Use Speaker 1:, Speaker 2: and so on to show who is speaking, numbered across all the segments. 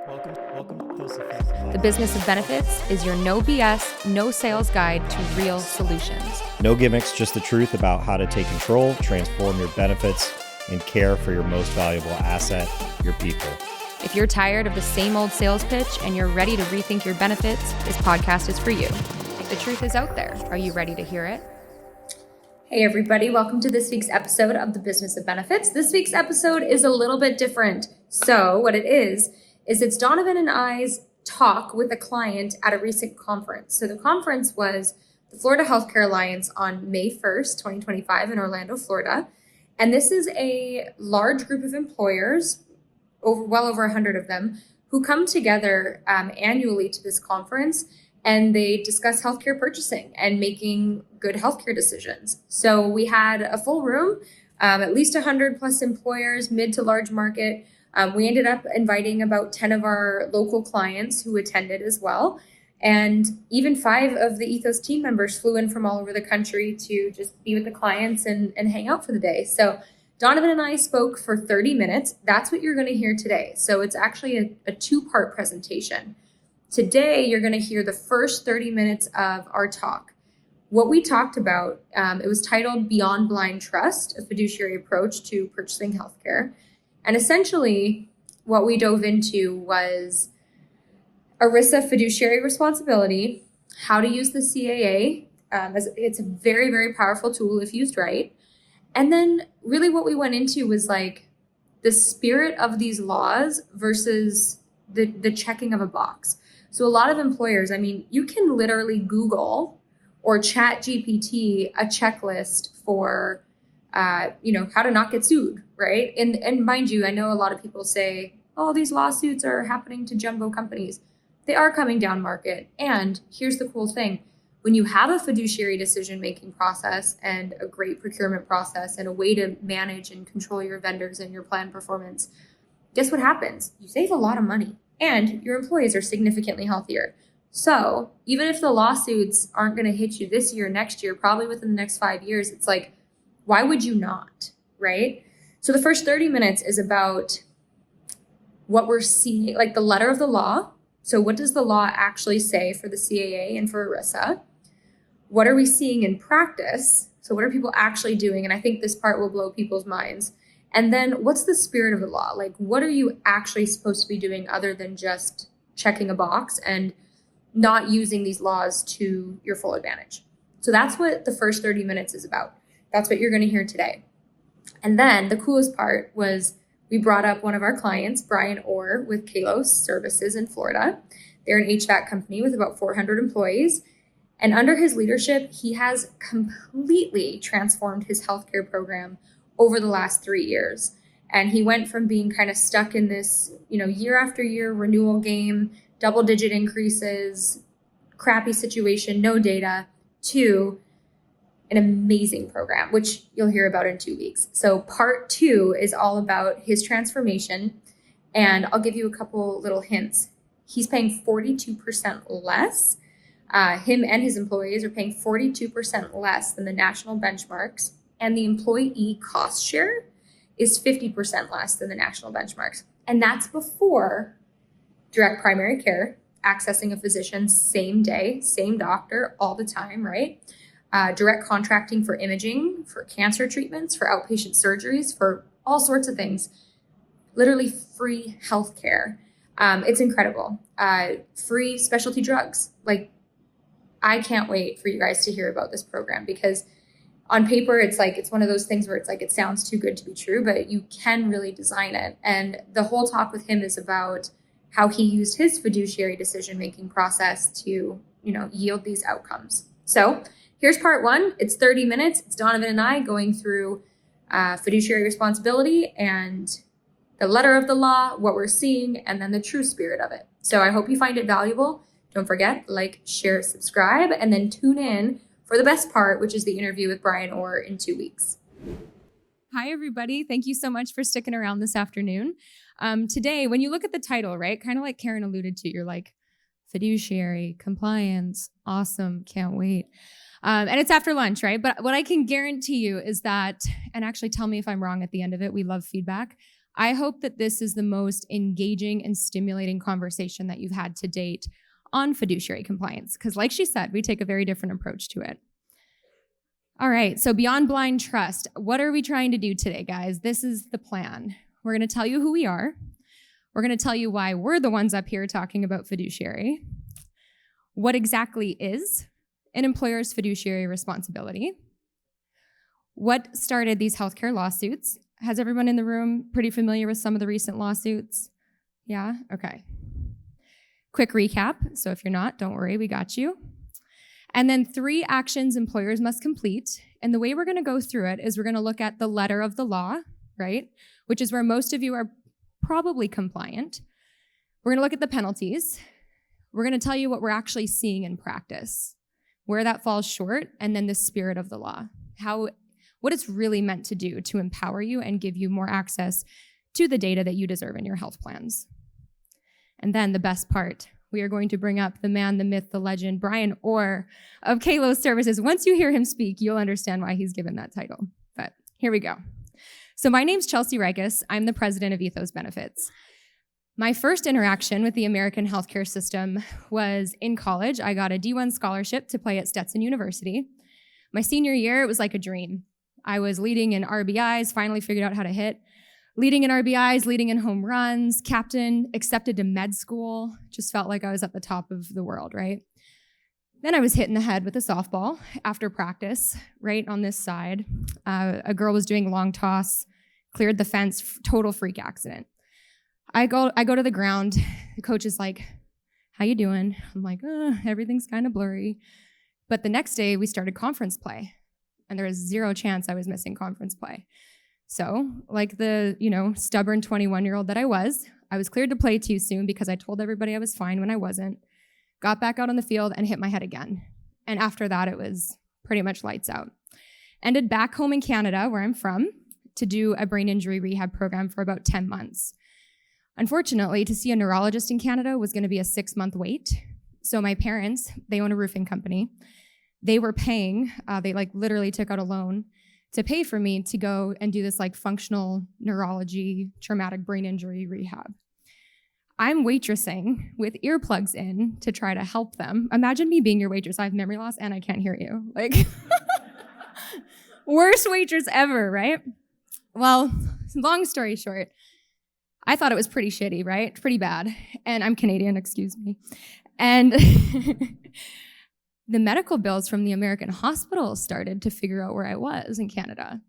Speaker 1: Welcome to
Speaker 2: The Business of Benefits is your no BS, no sales guide to real solutions.
Speaker 1: No gimmicks, just the truth about how to take control, transform your benefits, and care for your most valuable asset, your people.
Speaker 2: If you're tired of the same old sales pitch and you're ready to rethink your benefits, this podcast is for you. The truth is out there. Are you ready to hear it? Hey everybody, welcome to this week's episode of The Business of Benefits. This week's episode is a little bit different. So what it is it's Donovan and I's talk with a client at a recent conference. So the conference was the Florida Healthcare Alliance on May 1st, 2025 in Orlando, Florida. And this is a large group of employers, well over 100 of them, who come together annually to this conference, and they discuss healthcare purchasing and making good healthcare decisions. So we had a full room, at least 100 plus employers, mid to large market. We ended up inviting about 10 of our local clients who attended as well. And even 5 of the Ethos team members flew in from all over the country to just be with the clients and hang out for the day. So Donovan and I spoke for 30 minutes. That's what you're going to hear today. So it's actually a 2-part presentation. Today, you're going to hear the first 30 minutes of our talk. What we talked about, it was titled Beyond Blind Trust, a fiduciary approach to purchasing healthcare. And essentially, what we dove into was ERISA fiduciary responsibility, how to use the CAA. It's a very, very powerful tool if used right. And then really what we went into was like the spirit of these laws versus the checking of a box. So a lot of employers, you can literally Google or chat GPT a checklist for how to not get sued, right? And mind you, I know a lot of people say, oh, these lawsuits are happening to jumbo companies. They are coming down market. And here's the cool thing. When you have a fiduciary decision-making process and a great procurement process and a way to manage and control your vendors and your plan performance, guess what happens? You save a lot of money and your employees are significantly healthier. So even if the lawsuits aren't going to hit you this year, next year, probably within the next 5 years, it's like, why would you not, right? So the first 30 minutes is about what we're seeing, like the letter of the law. So what does the law actually say for the CAA and for ERISA? What are we seeing in practice? So what are people actually doing? And I think this part will blow people's minds. And then what's the spirit of the law? Like, what are you actually supposed to be doing other than just checking a box and not using these laws to your full advantage? So that's what the first 30 minutes is about. That's what you're going to hear today. And then the coolest part was we brought up one of our clients, Brian Orr with Kalos Services in Florida. They're an HVAC company with about 400 employees. And under his leadership, he has completely transformed his healthcare program over the last 3 years. And he went from being kind of stuck in this, year after year renewal game, double-digit increases, crappy situation, no data, to an amazing program, which you'll hear about in 2 weeks. So part 2 is all about his transformation. And I'll give you a couple little hints. He's paying 42% less. Him and his employees are paying 42% less than the national benchmarks. And the employee cost share is 50% less than the national benchmarks. And that's before direct primary care, accessing a physician same day, same doctor all the time, right? Direct contracting for imaging, for cancer treatments, for outpatient surgeries, for all sorts of things. Literally free healthcare. It's incredible. Free specialty drugs. Like, I can't wait for you guys to hear about this program, because on paper, it's one of those things where it's like, it sounds too good to be true, but you can really design it. And the whole talk with him is about how he used his fiduciary decision-making process to, yield these outcomes. So here's part 1. It's 30 minutes. It's Donovan and I going through fiduciary responsibility and the letter of the law, what we're seeing, and then the true spirit of it. So I hope you find it valuable. Don't forget, like, share, subscribe, and then tune in for the best part, which is the interview with Brian Orr in 2 weeks. Hi, everybody. Thank you so much for sticking around this afternoon. Today, when you look at the title, right, kind of like Karen alluded to, you're like, fiduciary, compliance, awesome, can't wait. And it's after lunch, right? But what I can guarantee you is that, and actually tell me if I'm wrong at the end of it, we love feedback. I hope that this is the most engaging and stimulating conversation that you've had to date on fiduciary compliance, because like she said, we take a very different approach to it. All right, so beyond blind trust, what are we trying to do today, guys? This is the plan. We're going to tell you who we are. We're going to tell you why we're the ones up here talking about fiduciary. What exactly is an employer's fiduciary responsibility? What started these healthcare lawsuits? Has everyone in the room pretty familiar with some of the recent lawsuits? Yeah? Okay. Quick recap. So if you're not, don't worry, we got you. And then 3 actions employers must complete. And the way we're going to go through it is we're going to look at the letter of the law, right? Which is where most of you are probably compliant. We're going to look at the penalties. We're going to tell you what we're actually seeing in practice, where that falls short, and then the spirit of the law, what it's really meant to do to empower you and give you more access to the data that you deserve in your health plans. And then the best part, we are going to bring up the man, the myth, the legend, Brian Orr of Kalos Services. Once you hear him speak, you'll understand why he's given that title. But here we go. So my name's Chelsea Ryckis. I'm the president of Ethos Benefits. My first interaction with the American healthcare system was in college. I got a D1 scholarship to play at Stetson University. My senior year, it was like a dream. I was leading in RBIs, finally figured out how to hit. Leading in RBIs, leading in home runs, captain, accepted to med school. Just felt like I was at the top of the world, right? Then I was hit in the head with a softball after practice, right on this side. A girl was doing long toss, cleared the fence, total freak accident. I go to the ground. The coach is like, "How you doing?" I'm like, "Everything's kind of blurry." But the next day we started conference play, and there was zero chance I was missing conference play. So, like the, stubborn 21-year-old that I was cleared to play too soon because I told everybody I was fine when I wasn't. Got back out on the field and hit my head again. And after that, it was pretty much lights out. Ended back home in Canada, where I'm from, to do a brain injury rehab program for about 10 months. Unfortunately, to see a neurologist in Canada was going to be a 6-month wait. So my parents, they own a roofing company. They were paying, they literally took out a loan to pay for me to go and do this functional neurology, traumatic brain injury rehab. I'm waitressing with earplugs in to try to help them. Imagine me being your waitress. I have memory loss and I can't hear you. Worst waitress ever, right? Well, long story short, I thought it was pretty shitty, right? Pretty bad. And I'm Canadian, excuse me. And the medical bills from the American hospitals started to figure out where I was in Canada.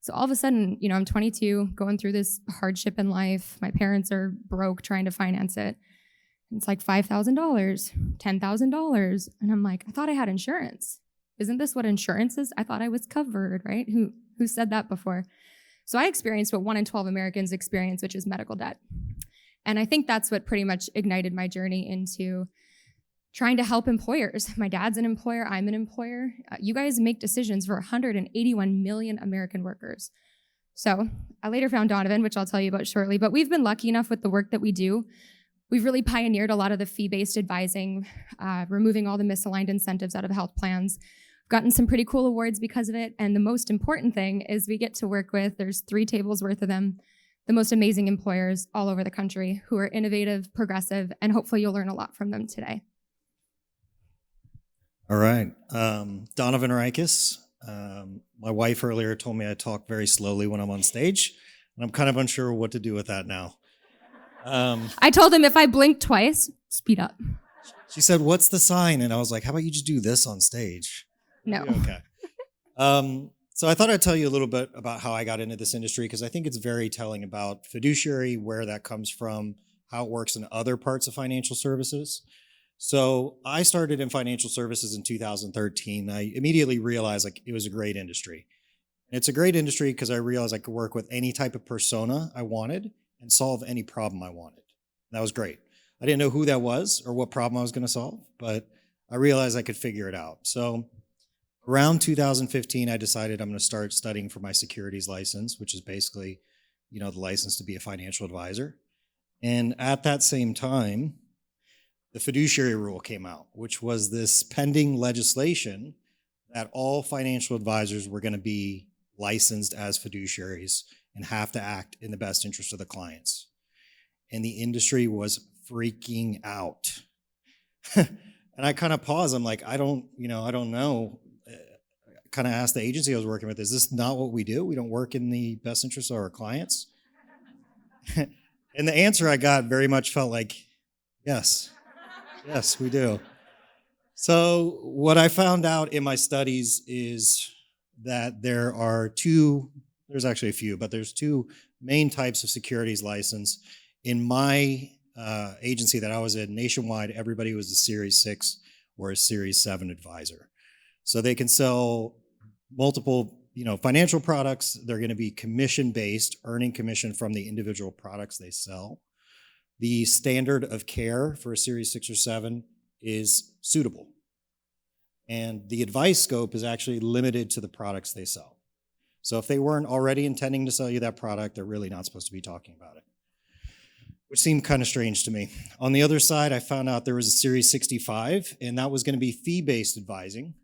Speaker 2: So all of a sudden, I'm 22, going through this hardship in life. My parents are broke trying to finance it. It's like $5,000, $10,000. And I'm like, I thought I had insurance. Isn't this what insurance is? I thought I was covered, right? Who said that before? So I experienced what 1 in 12 Americans experience, which is medical debt. And I think that's what pretty much ignited my journey into trying to help employers. My dad's an employer, I'm an employer. You guys make decisions for 181 million American workers. So I later found Donovan, which I'll tell you about shortly, but we've been lucky enough with the work that we do. We've really pioneered a lot of the fee-based advising, removing all the misaligned incentives out of health plans. Gotten some pretty cool awards because of it, and the most important thing is we get to work with, there's 3 tables worth of them, the most amazing employers all over the country who are innovative, progressive, and hopefully you'll learn a lot from them today.
Speaker 1: All right. Donovan Ryckis. My wife earlier told me I talk very slowly when I'm on stage, and I'm kind of unsure what to do with that now.
Speaker 2: I told him if I blink twice, speed up.
Speaker 1: She said, "What's the sign?" And I was like, "How about you just do this on stage?"
Speaker 2: No.
Speaker 1: Okay. So I thought I'd tell you a little bit about how I got into this industry, because I think it's very telling about fiduciary, where that comes from, how it works in other parts of financial services. So I started in financial services in 2013. I immediately realized it was a great industry. And it's a great industry because I realized I could work with any type of persona I wanted and solve any problem I wanted. And that was great. I didn't know who that was or what problem I was going to solve, but I realized I could figure it out. So around 2015, I decided I'm going to start studying for my securities license, which is basically, the license to be a financial advisor. And at that same time, the fiduciary rule came out, which was this pending legislation that all financial advisors were going to be licensed as fiduciaries and have to act in the best interest of the clients. And the industry was freaking out. And I kind of paused. I'm like, I don't know. Kind of asked the agency I was working with, is this not what we do? We don't work in the best interest of our clients? And the answer I got very much felt like, yes, we do. So what I found out in my studies is that there's actually a few, but there's two main types of securities license. In my agency that I was in, nationwide, everybody was a Series 6 or a Series 7 advisor. So they can sell multiple, financial products. They're going to be commission-based, earning commission from the individual products they sell. The standard of care for a Series 6 or 7 is suitable. And the advice scope is actually limited to the products they sell. So if they weren't already intending to sell you that product, they're really not supposed to be talking about it, which seemed kind of strange to me. On the other side, I found out there was a Series 65, and that was going to be fee-based advising.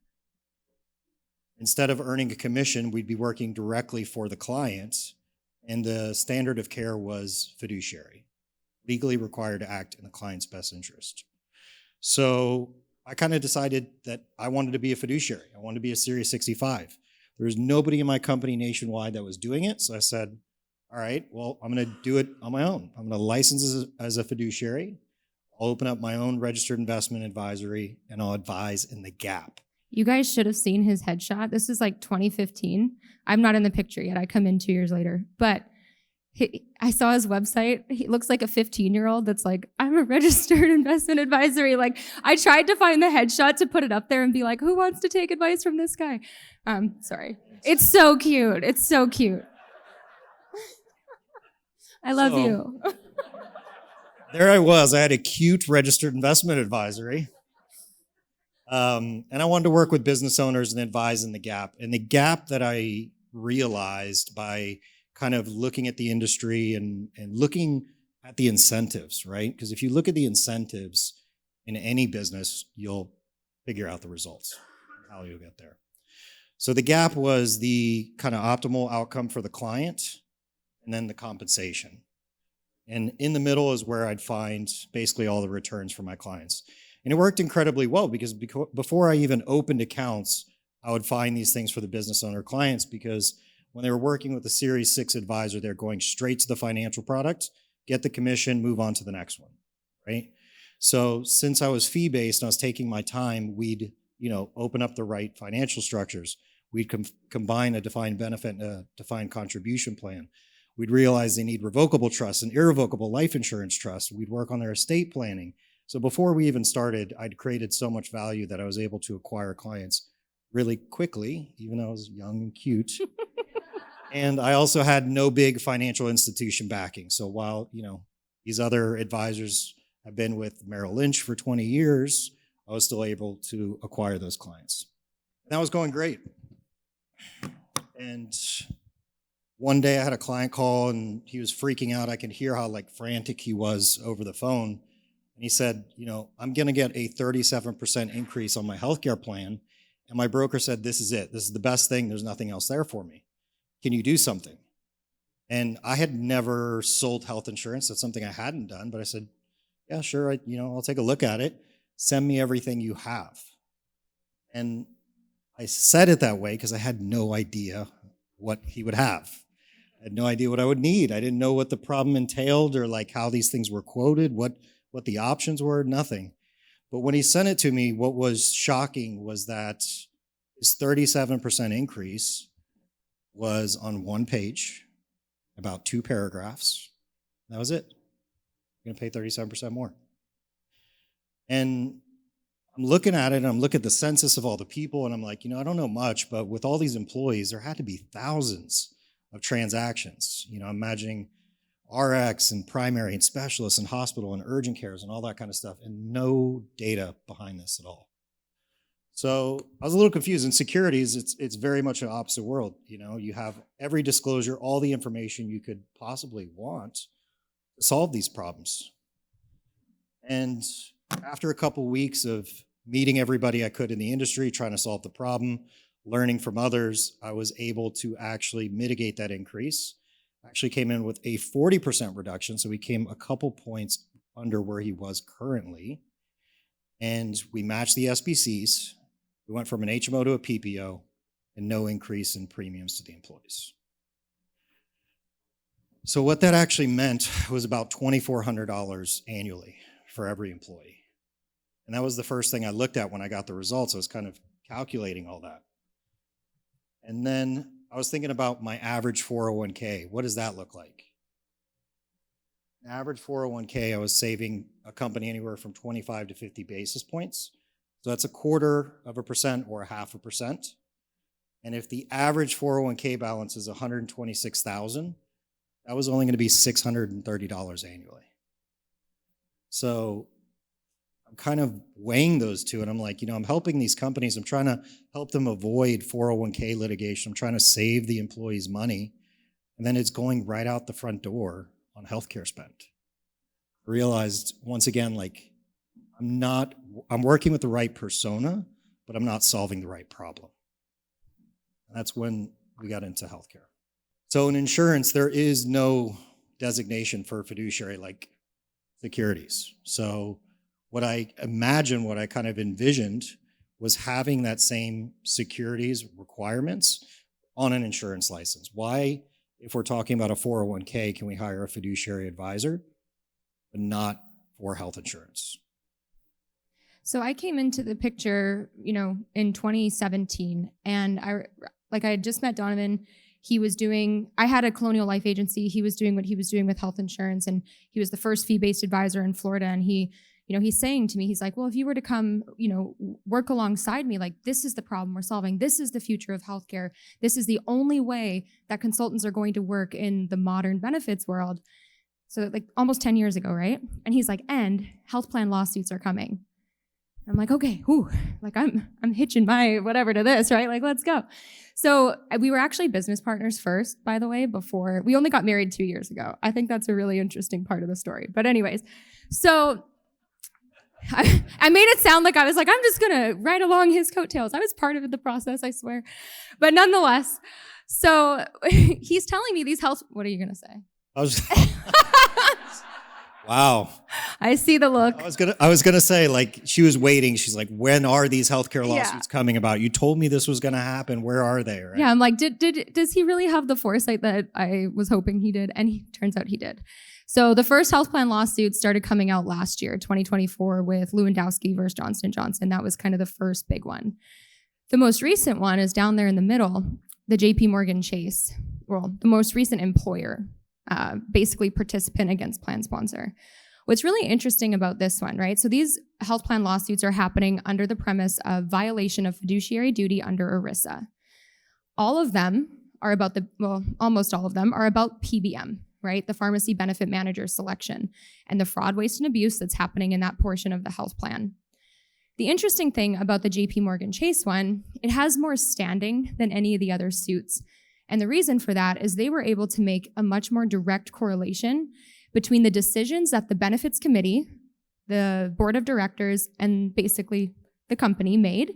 Speaker 1: Instead of earning a commission, we'd be working directly for the client, and the standard of care was fiduciary, legally required to act in the client's best interest. So I kind of decided that I wanted to be a fiduciary. I wanted to be a Series 65. There was nobody in my company nationwide that was doing it, so I said, all right, well, I'm going to do it on my own. I'm going to license as a fiduciary. I'll open up my own registered investment advisory, and I'll advise in the gap.
Speaker 2: You guys should have seen his headshot. This is like 2015. I'm not in the picture yet. I come in 2 years later. But I saw his website. He looks like a 15-year-old that's like, I'm a registered investment advisory. Like, I tried to find the headshot to put it up there and be like, who wants to take advice from this guy? Sorry. It's so cute. It's so cute. I love you.
Speaker 1: There I was. I had a cute registered investment advisory. And I wanted to work with business owners and advise in the gap. And the gap that I realized by kind of looking at the industry and looking at the incentives, right? Because if you look at the incentives in any business, you'll figure out the results, how you'll get there. So the gap was the kind of optimal outcome for the client and then the compensation. And in the middle is where I'd find basically all the returns for my clients. And it worked incredibly well because before I even opened accounts, I would find these things for the business owner clients, because when they were working with a Series 6 advisor, they're going straight to the financial product, get the commission, move on to the next one, right? So since I was fee-based and I was taking my time, we'd open up the right financial structures. We'd combine a defined benefit and a defined contribution plan. We'd realize they need revocable trust and irrevocable life insurance trust. We'd work on their estate planning. So before we even started, I'd created so much value that I was able to acquire clients really quickly, even though I was young and cute. And I also had no big financial institution backing. So while, these other advisors have been with Merrill Lynch for 20 years, I was still able to acquire those clients. And that was going great. And one day I had a client call and he was freaking out. I could hear how frantic he was over the phone. And he said, I'm going to get a 37% increase on my healthcare plan. And my broker said, this is it. This is the best thing. There's nothing else there for me. Can you do something? And I had never sold health insurance. That's something I hadn't done. But I said, yeah, sure. I'll take a look at it. Send me everything you have. And I said it that way because I had no idea what he would have. I had no idea what I would need. I didn't know what the problem entailed or how these things were quoted, what the options were, nothing. But when he sent it to me, what was shocking was that his 37% increase was on one page, about 2 paragraphs. That was it. You're going to pay 37% more. And I'm looking at it, and I'm looking at the census of all the people, and I'm like, I don't know much, but with all these employees, there had to be thousands of transactions. I'm imagining RX and primary and specialists and hospital and urgent cares and all that kind of stuff, and no data behind this at all. So I was a little confused. In securities, it's very much an opposite world. You have every disclosure, all the information you could possibly want to solve these problems. And after a couple weeks of meeting everybody I could in the industry, trying to solve the problem, learning from others, I was able to actually mitigate that increase. actually came in with a 40% reduction. So we came a couple points under where he was currently. And we matched the SBCs. We went from an HMO to a PPO and no increase in premiums to the employees. So what that actually meant was about $2,400 annually for every employee. And that was the first thing I looked at when I got the results. I was kind of calculating all that. And then I was thinking about my average 401k. What does that look like? Average 401k, I was saving a company anywhere from 25 to 50 basis points. So that's 1/4% or 0.5%. And if the average 401k balance is $126,000, that was only going to be $630 annually. So I'm kind of weighing those two, and I'm like, I'm helping these companies. I'm trying to help them avoid 401k litigation. I'm trying to save the employees money, and then it's going right out the front door on healthcare spend. I realized once again, like, I'm working with the right persona, but I'm not solving the right problem. And that's when we got into healthcare. So in insurance, there is no designation for fiduciary like securities. So what I kind of envisioned was having that same securities requirements on an insurance license. Why, if we're talking about a 401k, can we hire a fiduciary advisor, but not for health insurance?
Speaker 2: So I came into the picture, in 2017, and I had just met Donovan. I had a Colonial Life agency. He was doing what he was doing with health insurance, and he was the first fee-based advisor in Florida. And he's saying to me, he's like, well, if you were to come, work alongside me, like, this is the problem we're solving. This is the future of healthcare. This is the only way that consultants are going to work in the modern benefits world. So like almost 10 years ago, right? And he's like, and health plan lawsuits are coming. I'm like, okay, like I'm hitching my whatever to this, right? Like, let's go. So we were actually business partners first, by the way, before we only got married 2 years ago. I think that's a really interesting part of the story. But anyways, so I made it sound like I was like, I'm just going to ride along his coattails. I was part of the process, I swear. But nonetheless, so he's telling me these health, what are you going to say?
Speaker 1: Wow.
Speaker 2: I see the look.
Speaker 1: I was gonna say, like, she was waiting. She's like, when are these healthcare lawsuits coming about? You told me this was gonna happen. Where are they? Right?
Speaker 2: Yeah, I'm like, does he really have the foresight that I was hoping he did? And turns out he did. So the first health plan lawsuit started coming out last year, 2024, with Lewandowski versus Johnson & Johnson. That was kind of the first big one. The most recent one is down there in the middle, the JP Morgan Chase, the most recent employer. Basically participant against plan sponsor. What's really interesting about this one, right? So these health plan lawsuits are happening under the premise of violation of fiduciary duty under ERISA. All of them are about almost all of them are about PBM, right? The pharmacy benefit manager selection and the fraud, waste, and abuse that's happening in that portion of the health plan. The interesting thing about the JP Morgan Chase one, it has more standing than any of the other suits. And the reason for that is they were able to make a much more direct correlation between the decisions that the benefits committee, the board of directors, and basically the company made,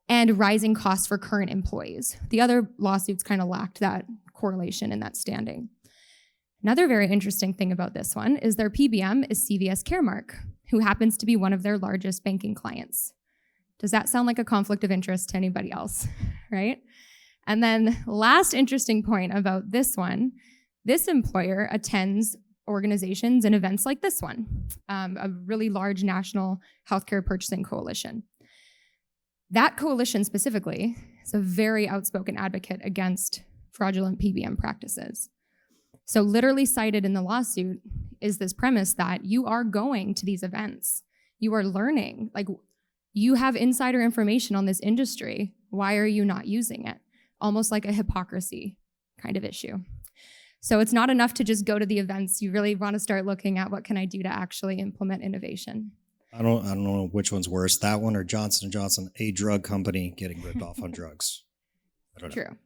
Speaker 2: and rising costs for current employees. The other lawsuits kind of lacked that correlation and that standing. Another very interesting thing about this one is their PBM is CVS Caremark, who happens to be one of their largest banking clients. Does that sound like a conflict of interest to anybody else, right? And then last interesting point about this one, this employer attends organizations and events like this one, a really large national healthcare purchasing coalition. That coalition specifically is a very outspoken advocate against fraudulent PBM practices. So literally cited in the lawsuit is this premise that you are going to these events. You are learning, like, you have insider information on this industry. Why are you not using it? Almost like a hypocrisy kind of issue. So it's not enough to just go to the events. You really want to start looking at what can I do to actually implement innovation.
Speaker 1: I don't know which one's worse, that one or Johnson & Johnson, a drug company getting ripped off on drugs. I don't know.
Speaker 2: True.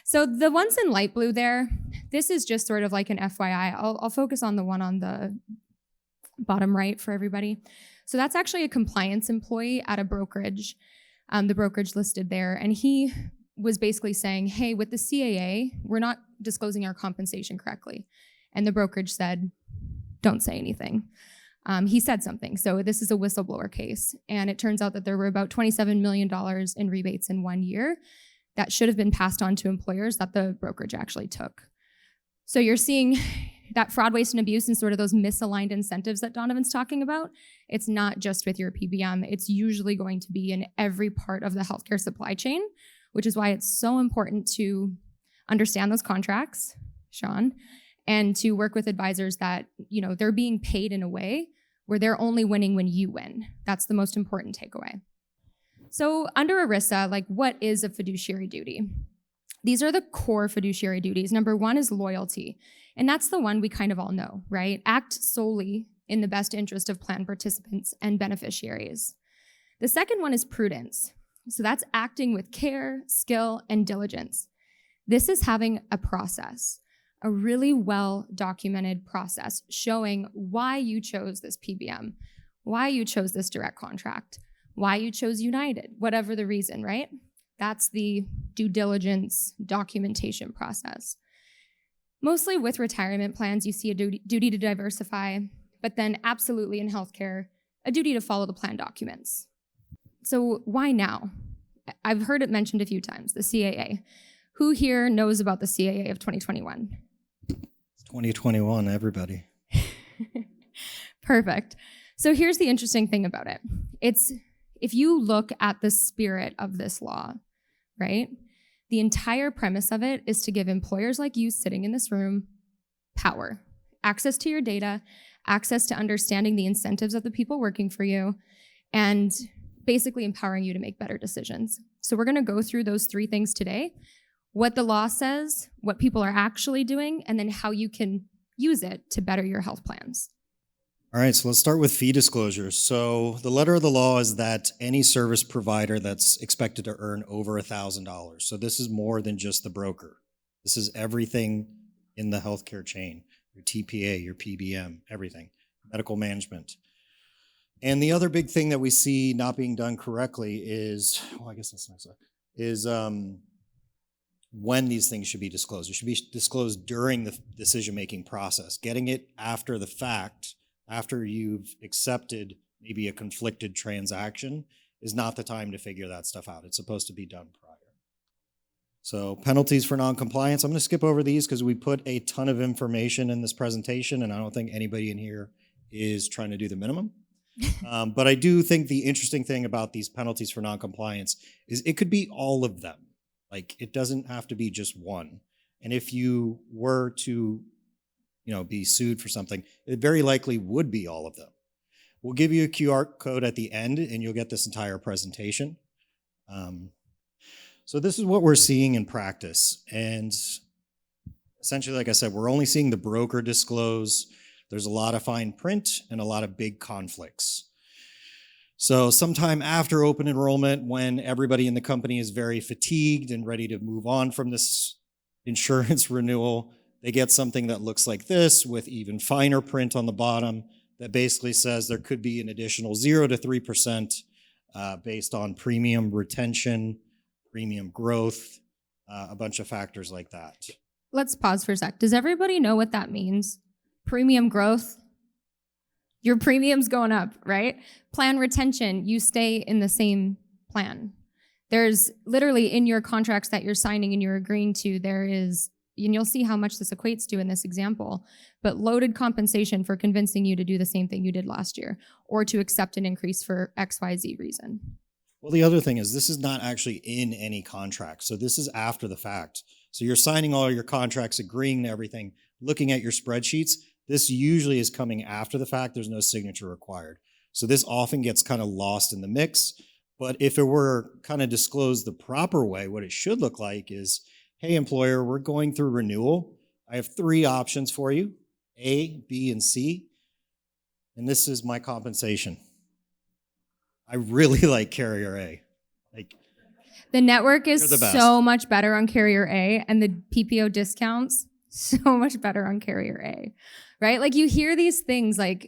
Speaker 2: So the ones in light blue there, this is just sort of like an FYI. I'll focus on the one on the bottom right for everybody. So that's actually a compliance employee at a brokerage, the brokerage listed there. And he was basically saying, hey, with the CAA, we're not disclosing our compensation correctly. And the brokerage said, don't say anything. He said something. So this is a whistleblower case. And it turns out that there were about $27 million in rebates in 1 year that should have been passed on to employers that the brokerage actually took. So you're seeing that fraud, waste, and abuse and sort of those misaligned incentives that Donovan's talking about. It's not just with your PBM. It's usually going to be in every part of the healthcare supply chain, which is why it's so important to understand those contracts, Sean, and to work with advisors that, they're being paid in a way where they're only winning when you win. That's the most important takeaway. So under ERISA, what is a fiduciary duty? These are the core fiduciary duties. Number one is loyalty. And that's the one we kind of all know, right? Act solely in the best interest of plan participants and beneficiaries. The second one is prudence. So that's acting with care, skill, and diligence. This is having a process, a really well-documented process showing why you chose this PBM, why you chose this direct contract, why you chose United, whatever the reason, right? That's the due diligence documentation process. Mostly with retirement plans, you see a duty to diversify, but then absolutely in healthcare, a duty to follow the plan documents. So why now? I've heard it mentioned a few times, the CAA. Who here knows about the CAA of 2021?
Speaker 1: 2021, everybody.
Speaker 2: Perfect. So here's the interesting thing about it. If you look at the spirit of this law, right? The entire premise of it is to give employers like you sitting in this room power, access to your data, access to understanding the incentives of the people working for you, and basically empowering you to make better decisions. So we're going to go through those three things today: what the law says, what people are actually doing, and then how you can use it to better your health plans.
Speaker 1: All right, so let's start with fee disclosures. So the letter of the law is that any service provider that's expected to earn over $1,000. So this is more than just the broker. This is everything in the healthcare chain, your TPA, your PBM, everything, medical management. And the other big thing that we see not being done correctly is, when these things should be disclosed. It should be disclosed during the decision-making process. Getting it after the fact, after you've accepted maybe a conflicted transaction, is not the time to figure that stuff out. It's supposed to be done prior. So penalties for non-compliance. I'm going to skip over these because we put a ton of information in this presentation, and I don't think anybody in here is trying to do the minimum. But I do think the interesting thing about these penalties for non-compliance is it could be all of them. It doesn't have to be just one. And if you were to be sued for something, it very likely would be all of them. We'll give you a QR code at the end and you'll get this entire presentation. So this is what we're seeing in practice. And essentially, like I said, we're only seeing the broker disclose. There's a lot of fine print and a lot of big conflicts. So sometime after open enrollment, when everybody in the company is very fatigued and ready to move on from this insurance renewal, they get something that looks like this with even finer print on the bottom that basically says there could be an additional 0 to 3% based on premium retention, premium growth, a bunch of factors like that.
Speaker 2: Let's pause for a sec. Does everybody know what that means? Premium growth? Your premium's going up, right? Plan retention, you stay in the same plan. There's literally in your contracts that you're signing and you're agreeing to, there is, and you'll see how much this equates to in this example, but loaded compensation for convincing you to do the same thing you did last year or to accept an increase for XYZ reason.
Speaker 1: Well, the other thing is this is not actually in any contract. So this is after the fact. So you're signing all your contracts, agreeing to everything, looking at your spreadsheets. This usually is coming after the fact. There's no signature required. So this often gets kind of lost in the mix. But if it were kind of disclosed the proper way, what it should look like is, hey, employer, we're going through renewal. I have 3 options for you, A, B, and C. And this is my compensation. I really like Carrier A.
Speaker 2: The network is
Speaker 1: the best.
Speaker 2: So much better on Carrier A, and the PPO discounts so much better on Carrier A, right? You hear these things and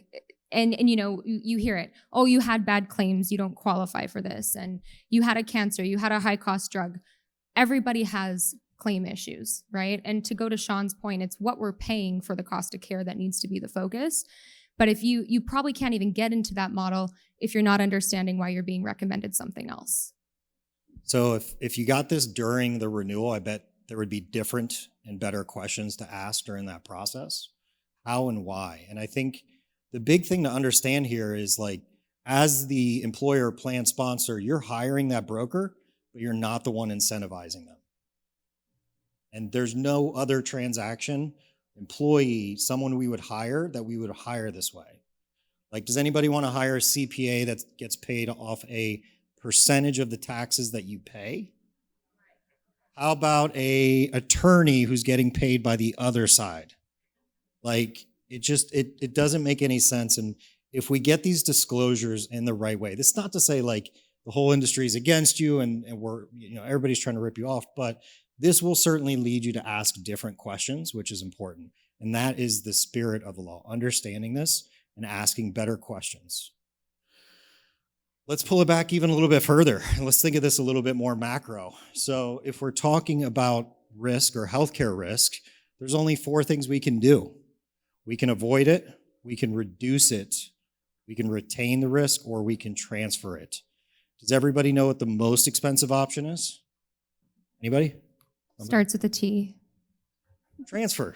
Speaker 2: you hear it. Oh, you had bad claims. You don't qualify for this. And you had a cancer. You had a high cost drug. everybody has claim issues, right? And to go to Sean's point, it's what we're paying for the cost of care that needs to be the focus. But if you probably can't even get into that model if you're not understanding why you're being recommended something else.
Speaker 1: So if you got this during the renewal, I bet there would be different and better questions to ask during that process. How and why? And I think the big thing to understand here is, like, as the employer plan sponsor, you're hiring that broker, but you're not the one incentivizing them. And there's no other transaction, employee, someone we would hire that we would hire this way. Like, does anybody want to hire a CPA that gets paid off a percentage of the taxes that you pay? How about a attorney who's getting paid by the other side? Like, it doesn't make any sense. And if we get these disclosures in the right way, this is not to say like the whole industry is against you and we're, everybody's trying to rip you off, but this will certainly lead you to ask different questions, which is important. And that is the spirit of the law, understanding this and asking better questions. Let's pull it back even a little bit further. Let's think of this a little bit more macro. So if we're talking about risk or healthcare risk, there's only 4 things we can do. We can avoid it, we can reduce it, we can retain the risk, or we can transfer it. Does everybody know what the most expensive option is? Anybody?
Speaker 2: Starts with a T.
Speaker 1: Transfer.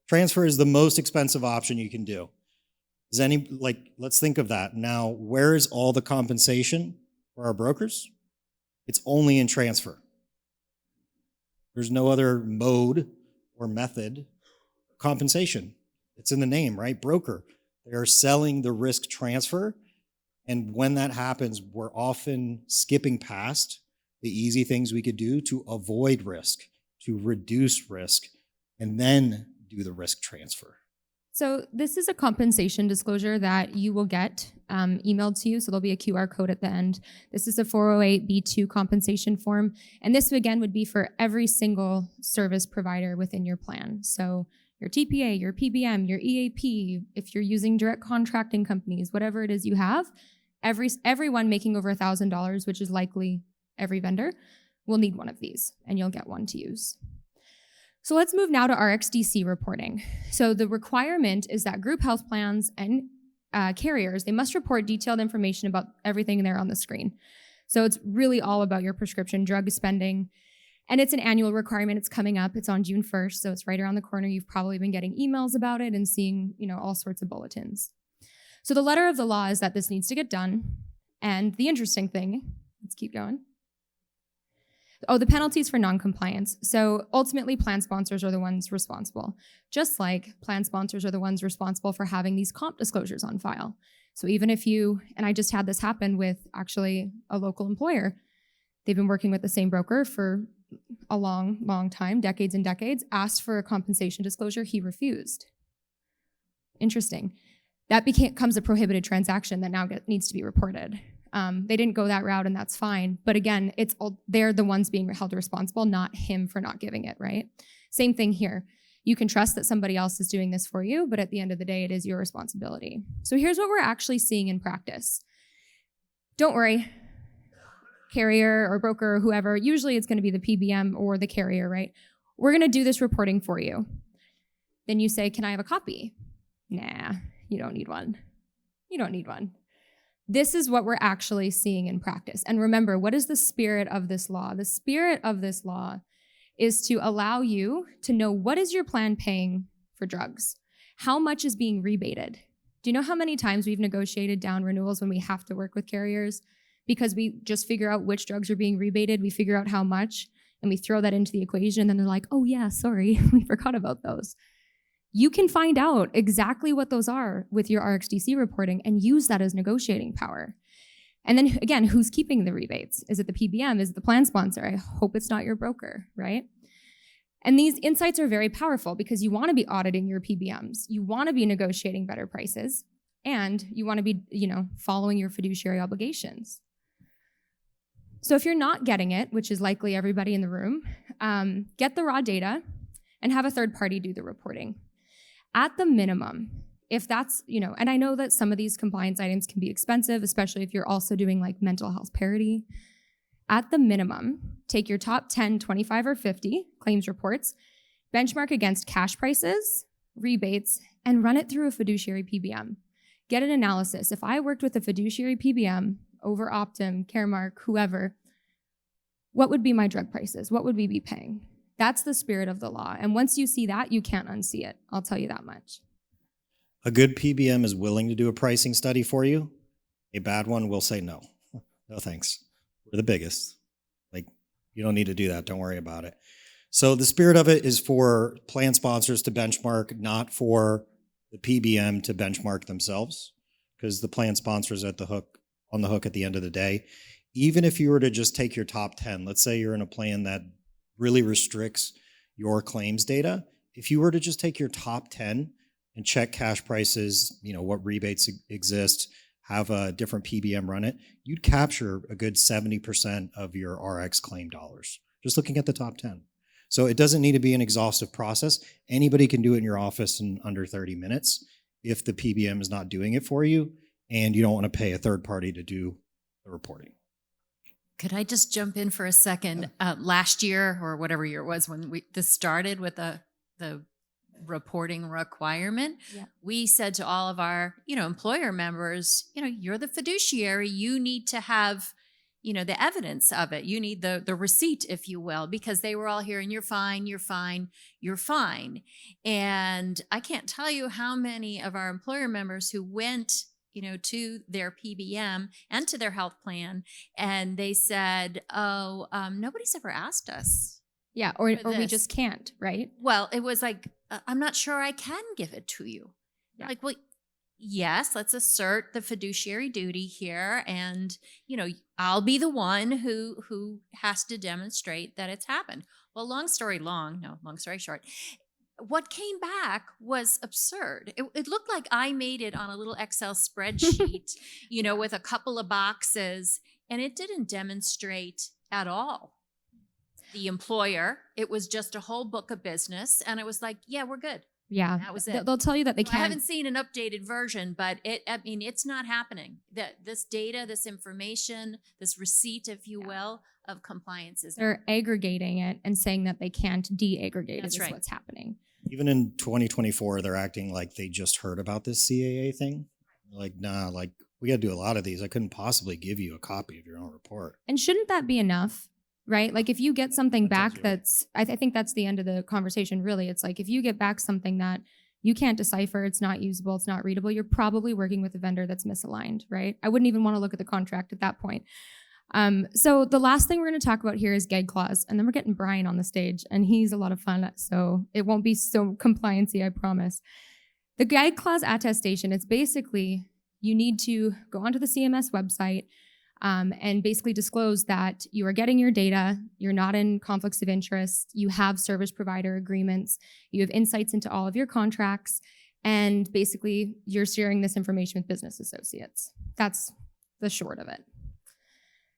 Speaker 1: Transfer is the most expensive option you can do. Let's think of that. Now, where is all the compensation for our brokers? It's only in transfer. There's no other mode or method of compensation. It's in the name, right? Broker. They are selling the risk transfer. And when that happens, we're often skipping past the easy things we could do to avoid risk, to reduce risk, and then do the risk transfer.
Speaker 2: So this is a compensation disclosure that you will get emailed to you. So there'll be a QR code at the end. This is a 408B2 compensation form. And this, again, would be for every single service provider within your plan. So your TPA, your PBM, your EAP, if you're using direct contracting companies, whatever it is you have, everyone making over $1,000, which is likely every vendor, will need one of these, and you'll get one to use. So let's move now to RxDC reporting. So the requirement is that group health plans and carriers, they must report detailed information about everything there on the screen. So it's really all about your prescription drug spending. And it's an annual requirement. It's coming up. It's on June 1st, so it's right around the corner. You've probably been getting emails about it and seeing, all sorts of bulletins. So the letter of the law is that this needs to get done. And the interesting thing, let's keep going. Oh, the penalties for noncompliance. So ultimately, plan sponsors are the ones responsible, just like plan sponsors are the ones responsible for having these comp disclosures on file. So even if and I just had this happen with actually a local employer, they've been working with the same broker for a long, long time, decades and decades, asked for a compensation disclosure, he refused. Interesting. That becomes a prohibited transaction that now needs to be reported. They didn't go that route, and that's fine. But again, they're the ones being held responsible, not him for not giving it, right? Same thing here. You can trust that somebody else is doing this for you, but at the end of the day, it is your responsibility. So here's what we're actually seeing in practice. Don't worry, carrier or broker or whoever, usually it's going to be the PBM or the carrier, right? We're going to do this reporting for you. Then you say, can I have a copy? Nah, you don't need one. You don't need one. This is what we're actually seeing in practice. And remember, what is the spirit of this law? The spirit of this law is to allow you to know what is your plan paying for drugs? How much is being rebated? Do you know how many times we've negotiated down renewals when we have to work with carriers? Because we just figure out which drugs are being rebated, we figure out how much, and we throw that into the equation, and then they're like, oh yeah, sorry, we forgot about those. You can find out exactly what those are with your RxDC reporting and use that as negotiating power. And then again, who's keeping the rebates? Is it the PBM? Is it the plan sponsor? I hope it's not your broker, right? And these insights are very powerful because you want to be auditing your PBMs. You want to be negotiating better prices, and you want to be, following your fiduciary obligations. So if you're not getting it, which is likely everybody in the room, get the raw data and have a third party do the reporting. At the minimum, if that's, and I know that some of these compliance items can be expensive, especially if you're also doing like mental health parity. At the minimum, take your top 10, 25, or 50 claims reports, benchmark against cash prices, rebates, and run it through a fiduciary PBM. Get an analysis. If I worked with a fiduciary PBM over Optum, Caremark, whoever, what would be my drug prices? What would we be paying? That's the spirit of the law. And once you see that, you can't unsee it. I'll tell you that much.
Speaker 1: A good PBM is willing to do a pricing study for you. A bad one will say no. No thanks. We're the biggest. Like, you don't need to do that. Don't worry about it. So the spirit of it is for plan sponsors to benchmark, not for the PBM to benchmark themselves, because the plan sponsors on the hook at the end of the day. Even if you were to just take your top 10, let's say you're in a plan that really restricts your claims data. If you were to just take your top 10 and check cash prices, what rebates exist, have a different PBM run it, you'd capture a good 70% of your RX claim dollars, just looking at the top 10. So it doesn't need to be an exhaustive process. Anybody can do it in your office in under 30 minutes if the PBM is not doing it for you and you don't want to pay a third party to do the reporting.
Speaker 3: Could I just jump in for a second? Last year, or whatever year it was when this started with the reporting requirement, we said to all of our, employer members, you're the fiduciary. You need to have, the evidence of it. You need the receipt, if you will, because they were all hearing, you're fine, you're fine, you're fine. And I can't tell you how many of our employer members who went to their PBM and to their health plan, and they said, nobody's ever asked us.
Speaker 2: Yeah, or we just can't, right?
Speaker 3: Well, it was like, I'm not sure I can give it to you. Yeah. Like, well, yes, let's assert the fiduciary duty here, and, I'll be the one who has to demonstrate that it's happened. Well, long story short, what came back was absurd. It looked like I made it on a little Excel spreadsheet, with a couple of boxes, and it didn't demonstrate at all the employer. It was just a whole book of business, and it was like, yeah, we're good.
Speaker 2: Yeah,
Speaker 3: that was it.
Speaker 2: They'll tell you that they can't.
Speaker 3: I haven't seen an updated version, but it's not happening. This data, this information, this receipt, if you will, of compliance is.
Speaker 2: They're aggregating it and saying that they can't de-aggregate it. Is
Speaker 3: right.
Speaker 2: What's happening.
Speaker 1: Even in 2024, they're acting like they just heard about this CAA thing. Like, nah, we got to do a lot of these. I couldn't possibly give you a copy of your own report.
Speaker 2: And shouldn't that be enough? Right? Like if you get something back I think that's the end of the conversation, really. It's like if you get back something that you can't decipher, it's not usable, it's not readable, you're probably working with a vendor that's misaligned, right? I wouldn't even want to look at the contract at that point. So the last thing we're going to talk about here is gag clause, and then we're getting Brian on the stage, and he's a lot of fun, so it won't be so compliancy, I promise. The gag clause attestation, it's basically you need to go onto the CMS website, and basically disclose that you are getting your data, you're not in conflicts of interest, you have service provider agreements, you have insights into all of your contracts, and basically you're sharing this information with business associates. That's the short of it.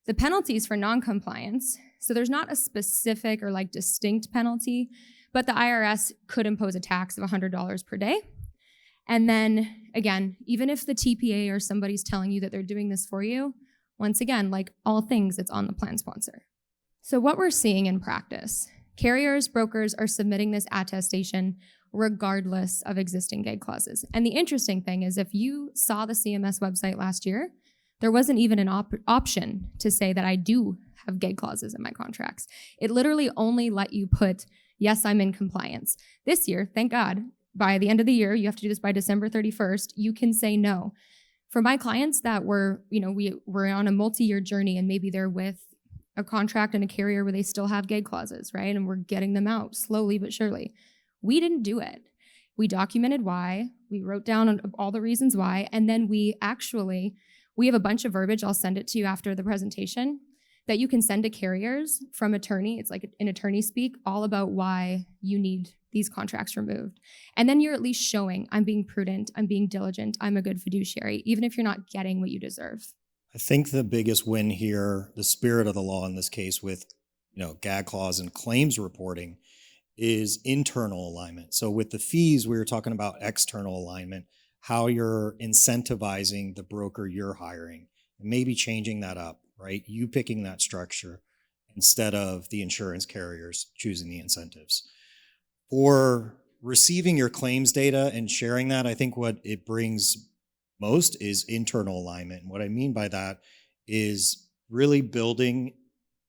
Speaker 2: The penalties for non-compliance, so there's not a specific or distinct penalty, but the IRS could impose a tax of $100 per day. And then again, even if the TPA or somebody's telling you that they're doing this for you, once again, like all things, it's on the plan sponsor. So what we're seeing in practice, carriers, brokers are submitting this attestation regardless of existing gag clauses. And the interesting thing is if you saw the CMS website last year, there wasn't even an option to say that I do have gag clauses in my contracts. It literally only let you put, yes, I'm in compliance. This year, thank God, by the end of the year, you have to do this by December 31st, you can say no. For my clients that were, we're on a multi-year journey and maybe they're with a contract and a carrier where they still have gag clauses, right? And we're getting them out slowly but surely. We didn't do it. We documented why, we wrote down all the reasons why, and then we have a bunch of verbiage, I'll send it to you after the presentation, that you can send to carriers from attorney. It's like an attorney speak, all about why you need these contracts removed. And then you're at least showing I'm being prudent, I'm being diligent, I'm a good fiduciary, even if you're not getting what you deserve.
Speaker 1: I think the biggest win here, the spirit of the law in this case with, gag clause and claims reporting, is internal alignment. So with the fees, we were talking about external alignment, how you're incentivizing the broker you're hiring and maybe changing that up, right? You picking that structure instead of the insurance carriers choosing the incentives. For receiving your claims data and sharing that, I think what it brings most is internal alignment. And what I mean by that is really building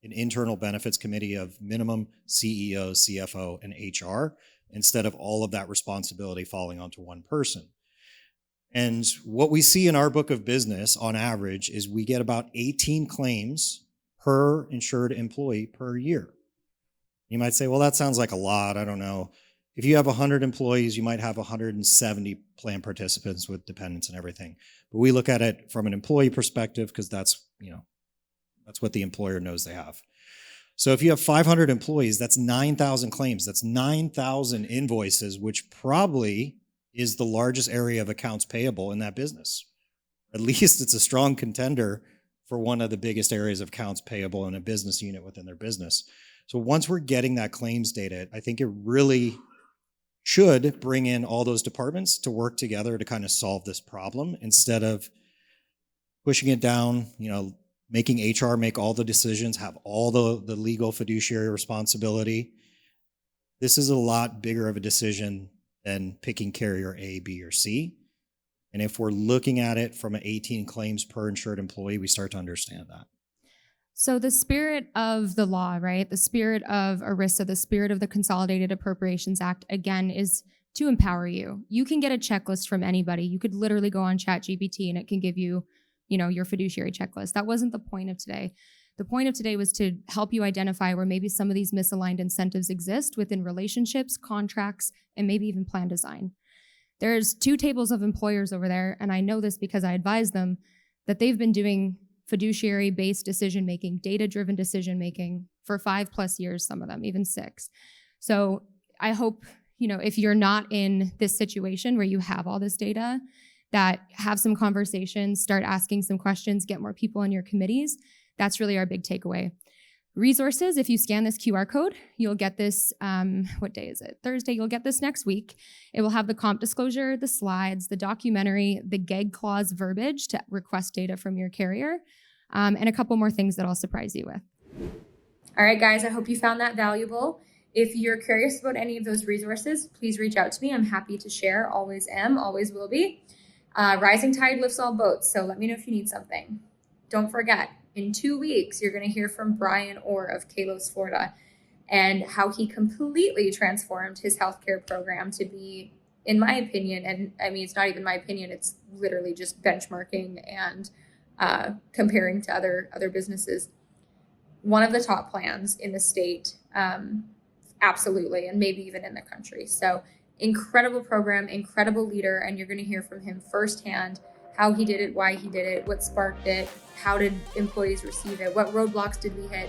Speaker 1: an internal benefits committee of minimum CEO, CFO, and HR instead of all of that responsibility falling onto one person. And what we see in our book of business on average is we get about 18 claims per insured employee per year. You might say, well, that sounds like a lot. I don't know. If you have 100 employees, you might have 170 plan participants with dependents and everything. But we look at it from an employee perspective because that's what the employer knows they have. So if you have 500 employees, that's 9,000 claims. That's 9,000 invoices, which probably is the largest area of accounts payable in that business. At least it's a strong contender for one of the biggest areas of accounts payable in a business unit within their business. So once we're getting that claims data, I think it really should bring in all those departments to work together to kind of solve this problem instead of pushing it down, making HR make all the decisions, have all the legal fiduciary responsibility. This is a lot bigger of a decision than picking carrier A, B, or C. And if we're looking at it from an 18 claims per insured employee, we start to understand that.
Speaker 2: So the spirit of the law, right? The spirit of ERISA, the spirit of the Consolidated Appropriations Act, again, is to empower you. You can get a checklist from anybody. You could literally go on ChatGPT and it can give you, your fiduciary checklist. That wasn't the point of today. The point of today was to help you identify where maybe some of these misaligned incentives exist within relationships, contracts, and maybe even plan design. There's 2 tables of employers over there, and I know this because I advise them, that they've been doing fiduciary-based decision-making, data-driven decision-making for 5+ years, some of them, even 6. So I hope, if you're not in this situation where you have all this data, that have some conversations, start asking some questions, get more people in your committees. That's really our big takeaway. Resources, if you scan this QR code, you'll get this, what day is it? Thursday, you'll get this next week. It will have the comp disclosure, the slides, the documentary, the gag clause verbiage to request data from your carrier, and a couple more things that I'll surprise you with. All right, guys, I hope you found that valuable. If you're curious about any of those resources, please reach out to me. I'm happy to share, always am, always will be. Rising tide lifts all boats, so let me know if you need something. Don't forget, in 2 weeks, you're going to hear from Brian Orr of Kalos, Florida, and how he completely transformed his healthcare program to be, in my opinion, and I mean, it's not even my opinion, it's literally just benchmarking and comparing to other businesses. One of the top plans in the state, absolutely, and maybe even in the country. So incredible program, incredible leader, and you're going to hear from him firsthand how he did it, why he did it, what sparked it, how did employees receive it, what roadblocks did we hit.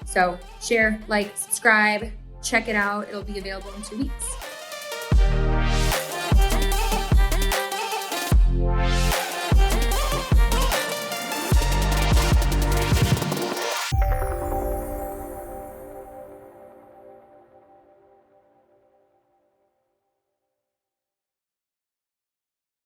Speaker 2: So share, like, subscribe, check it out. It'll be available in 2 weeks.